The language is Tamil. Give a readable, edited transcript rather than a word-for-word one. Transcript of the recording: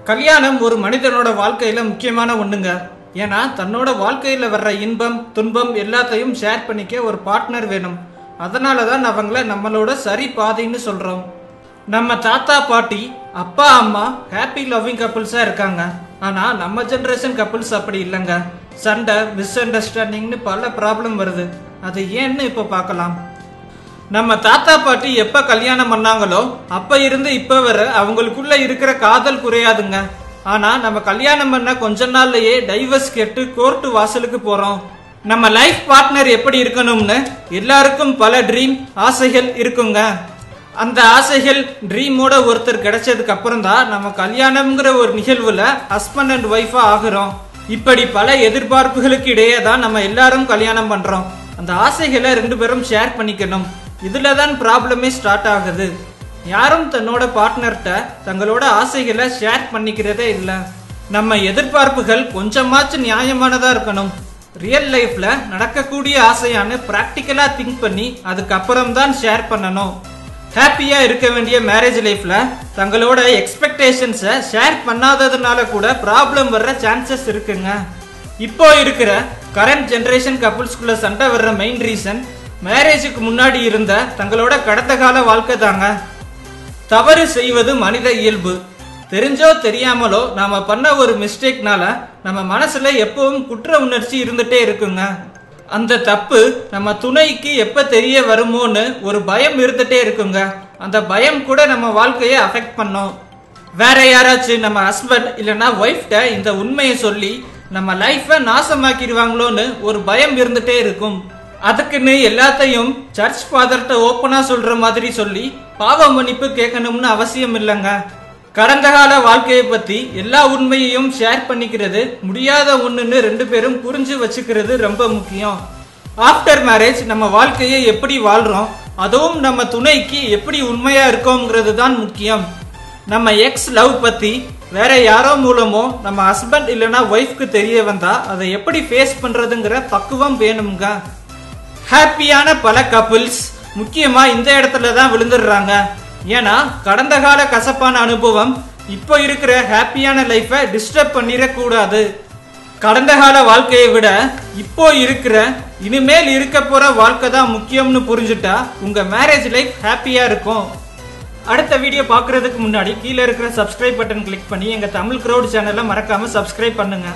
கல்யாணம் ஒரு மனிதனோட வாழ்க்கையில முக்கியமான ஒண்ணுங்க. ஏன்னா தன்னோட வாழ்க்கையில வர்ற இன்பம் துன்பம் எல்லாத்தையும் ஷேர் பண்ணிக்க ஒரு பார்ட்னர் வேணும். அதனாலதான் அவங்கள நம்மளோட சரி பாதைன்னு சொல்றோம். நம்ம தாத்தா பாட்டி அப்பா அம்மா ஹாப்பி லவ்விங் கப்புள்ஸா இருக்காங்க. ஆனா நம்ம ஜெனரேஷன் கப்புள்ஸ் அப்படி இல்லைங்க. சண்டை, மிஸ் அண்டர்ஸ்டாண்டிங்னு பல ப்ராப்ளம் வருது. அது ஏன்னு இப்ப பார்க்கலாம். நம்ம தாத்தா பாட்டி எப்ப கல்யாணம் பண்ணாங்களோ அப்ப இருந்து இப்ப வரை அவங்களுக்குள்ள இருக்கிற காதல் குறையாதுங்க. ஆனா நம்ம கல்யாணம் பண்ண கொஞ்ச நாள்லயே டைவர்ஸ் கேட்டு கோர்ட்டு வாசலுக்கு போறோம். நம்ம லைஃப் பார்ட்னர் எப்படி இருக்கணும்னு எல்லாருக்கும் பல ட்ரீம் ஆசைகள் இருக்குங்க. அந்த ஆசைகள் ட்ரீமோட ஒருத்தர் கிடைச்சதுக்கு அப்புறம் தான் நம்ம கல்யாணம்ங்கிற ஒரு நிகழ்வுல ஹஸ்பண்ட் அண்ட் ஒய்ஃபா ஆகுறோம். இப்படி பல எதிர்பார்ப்புகளுக்கு இடையே தான் நம்ம எல்லாரும் கல்யாணம் பண்றோம். அந்த ஆசைகளை ரெண்டு பேரும் ஷேர் பண்ணிக்கணும். இதுலதான் ப்ராப்ளமே ஸ்டார்ட் ஆகுது. யாரும் தன்னோட பார்ட்னர்கிட்ட தங்களோட ஆசைகளை ஷேர் பண்ணிக்கிறதே இல்லை. நம்ம எதிர்பார்ப்புகள் கொஞ்சமாச்சும் நியாயமானதா இருக்கணும். ரியல் லைஃப்ல நடக்கக்கூடிய ஆசையான பிராக்டிக்கலா திங்க் பண்ணி அதுக்கப்புறம் தான் ஷேர் பண்ணணும். ஹாப்பியா இருக்க வேண்டிய மேரேஜ் லைஃப்ல தங்களோட எக்ஸ்பெக்டேஷன்ஸை ஷேர் பண்ணாததுனால கூட ப்ராப்ளம் வர்ற சான்சஸ் இருக்குங்க. இப்போ இருக்கிற கரண்ட் ஜெனரேஷன் கப்புள்ஸ்குள்ள சண்டை வர்ற மெயின் ரீசன் மேரேஜுக்கு முன்னாடி இருந்த தங்களோட கடந்த கால வாழ்க்கை தாங்க. தவறு செய்வது மனித இயல்பு. தெரிஞ்சோ தெரியாமலோ நாம பண்ண ஒரு மிஸ்டேக்னால நம்ம மனசுல எப்பவும் குற்ற உணர்ச்சி இருந்துட்டே இருக்குங்க. அந்த தப்பு நம்ம துணைக்கு எப்ப தெரிய வருமோன்னு ஒரு பயம் இருந்துட்டே இருக்குங்க. அந்த பயம் கூட நம்ம வாழ்க்கையை அஃபெக்ட் பண்ணும். வேற யாராச்சும் நம்ம ஹஸ்பண்ட் இல்லைன்னா ஒய்ஃப்ட இந்த உண்மையை சொல்லி நம்ம லைஃபை நாசமாக்கிடுவாங்களோன்னு ஒரு பயம் இருந்துட்டே இருக்கும். அதுக்குன்னு எல்லாத்தையும் சர்ச் ஃபாதர்கிட்ட ஓப்பனா சொல்ற மாதிரி சொல்லி பாவ மன்னிப்பு கேட்கணும்னு அவசியம் இல்லைங்க. கடந்த கால வாழ்க்கையை பத்தி எல்லா உண்மையையும் ஷேர் பண்ணிக்கிறது முடியாத ஒண்ணுன்னு ரெண்டு பேரும் புரிஞ்சு வச்சுக்கிறது ரொம்ப முக்கியம். ஆஃப்டர் மேரேஜ் நம்ம வாழ்க்கையை எப்படி வாழ்றோம், அதுவும் நம்ம துணைக்கு எப்படி உண்மையா இருக்கோங்கிறது தான் முக்கியம். நம்ம எக்ஸ் லவ் பத்தி வேற யாரோ மூலமோ நம்ம ஹஸ்பண்ட் இல்லைன்னா ஒய்ஃப்க்கு தெரிய வந்தா அதை எப்படி ஃபேஸ் பண்றதுங்கிற பக்குவம் வேணுங்க. ஹாப்பியான பல கப்புள்ஸ் முக்கியமா இந்த இடத்துல தான் விழுந்துடுறாங்க. ஏன்னா கடந்த கால கசப்பான அனுபவம் இப்போ இருக்கிற ஹாப்பியான லைஃபை டிஸ்டர்ப் பண்ணிடக்கூடாது. கடந்த கால வாழ்க்கையை விட இப்போ இருக்கிற இனிமேல் இருக்க போற வாழ்க்கை தான் முக்கியம்னு புரிஞ்சுட்டா உங்க மேரேஜ் லைஃப் ஹாப்பியா இருக்கும். அடுத்த வீடியோ பார்க்கறதுக்கு முன்னாடி கீழே இருக்கிற சப்ஸ்கிரைப் பட்டன் கிளிக் பண்ணி எங்க தமிழ் கிரௌட் சேனலை மறக்காம சப்ஸ்கிரைப் பண்ணுங்க.